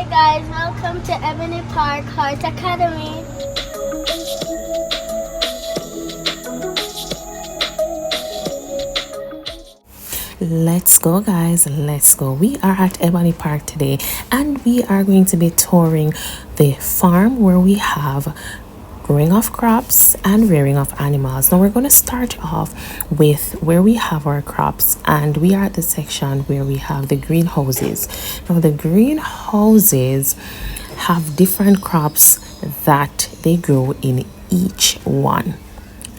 Hi guys, welcome to Ebony Park Heart Academy. Let's go, guys, let's go. We are at Ebony Park today and we are going to be touring the farm where we have growing of crops and rearing of animals. Now we're going to start off with where we have our crops, and we are at the section where we have the greenhouses. Now the greenhouses have different crops that they grow in each one.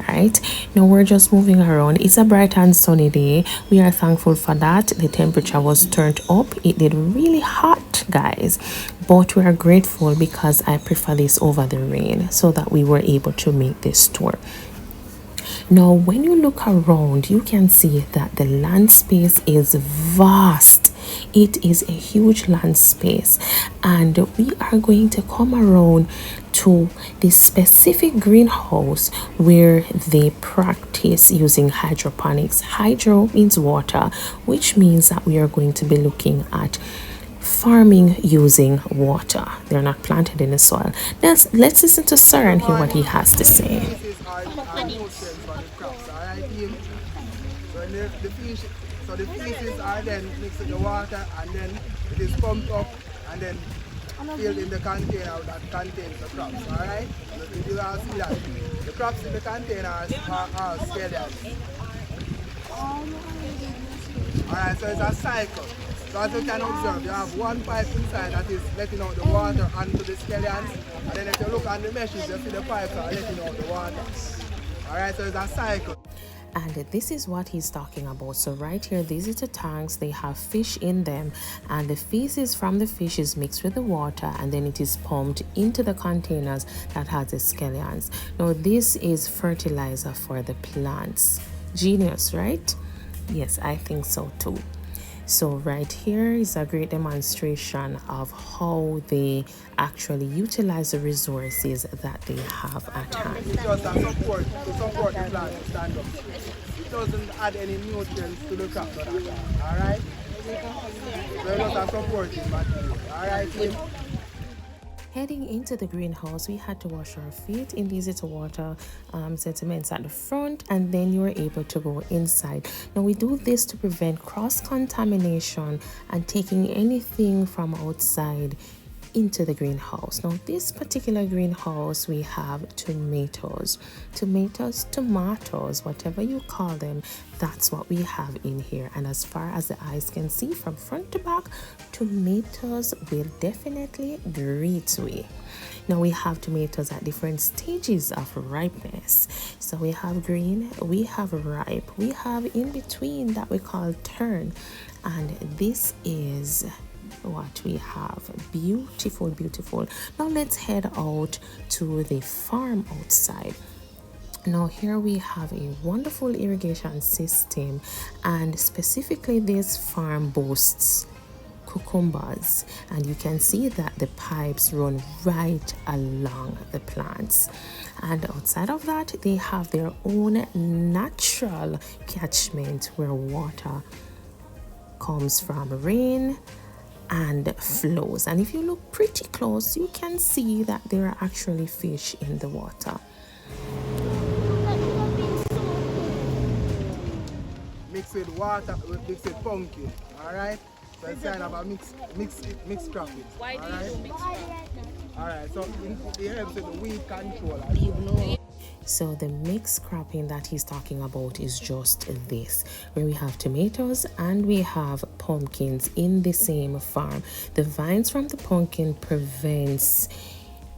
Right now we're just moving around. It's a bright and sunny day. We are thankful for that. The temperature was turned up. It did really hot, guys, but we are grateful because I prefer this over the rain, so that we were able to make this tour. Now when you look around, you can see that the land space is vast. It is a huge land space, and we are going to come around to this specific greenhouse where they practice using hydroponics. Hydro means water, which means that we are going to be looking at farming using water. They're not planted in the soil. Let's listen to Sir and hear what he has to say. So the feces are then mixed with the water, and then it is pumped up and then filled in the container that contains the crops. Alright? You will all see that. The crops in the container are scallions. Alright, so it's a cycle. So as you can observe, you have one pipe inside that is letting out the water onto the scallions, and then if you look on the meshes, you see the pipes are letting out the water. Alright, so it's a cycle. And this is what he's talking about. So right here, these are the tanks. They have fish in them, and the feces from the fish is mixed with the water, and then it is pumped into the containers that has the scallions. Now this is fertilizer for the plants. Genius, right? Yes, I think so too. So right here is a great demonstration of how they actually utilize the resources that they have at hand. It's just a support to support the plant to stand up. It doesn't add any nutrients to the crop. Alright? So it's just a supporting material. Alright, team? Heading into the greenhouse, we had to wash our feet in these little water settlements at the front, and then you were able to go inside. Now we do this to prevent cross-contamination and taking anything from outside into the greenhouse. Now this particular greenhouse, we have tomatoes, whatever you call them, that's what we have in here. And as far as the eyes can see, from front to back, tomatoes will definitely greet we. Now we have tomatoes at different stages of ripeness. So we have green, we have ripe, we have in between that we call turn, and this is what we have. Beautiful. Now let's head out to the farm outside. Now here we have a wonderful irrigation system, and specifically this farm boasts cucumbers, and you can see that the pipes run right along the plants. And outside of that, they have their own natural catchment where water comes from rain and flows. And if you look pretty close, you can see that there are actually fish in the water. Mixed with water, mixed with pumpkin. Alright? So it's kind of a mixed cropping. Why do you do mixed cropping? Alright, so it helps with the weed control. So the mixed cropping that he's talking about is just this, where we have tomatoes and we have pumpkins in the same farm. The vines from the pumpkin prevents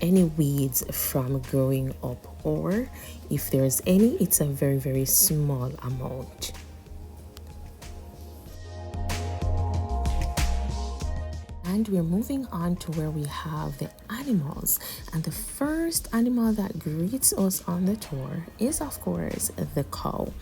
any weeds from growing up, or if there's any, it's a very small amount. And we're moving on to where we have the animals, and the first animal that greets us on the tour is of course the cow.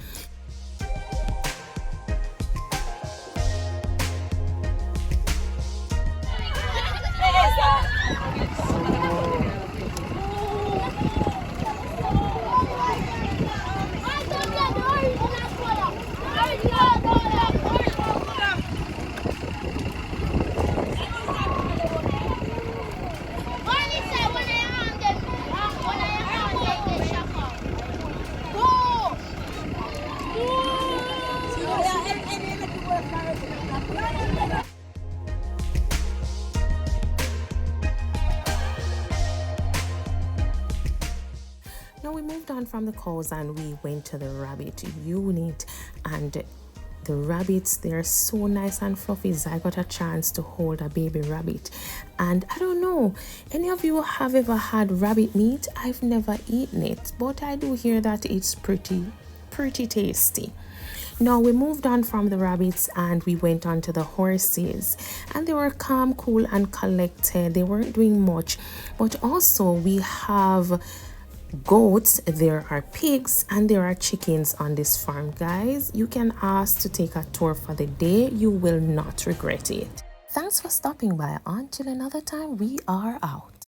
moved on from the cows and we went to the rabbit unit, and the rabbits, they're so nice and fluffy. I got a chance to hold a baby rabbit, and I don't know, any of you have ever had rabbit meat? I've never eaten it, but I do hear that it's pretty tasty. Now we moved on from the rabbits and we went on to the horses, and they were calm, cool and collected. They weren't doing much. But also we have goats, there are pigs, and there are chickens on this farm, guys. You can ask to take a tour for the day. You will not regret it. Thanks for stopping by. Until another time, we are out.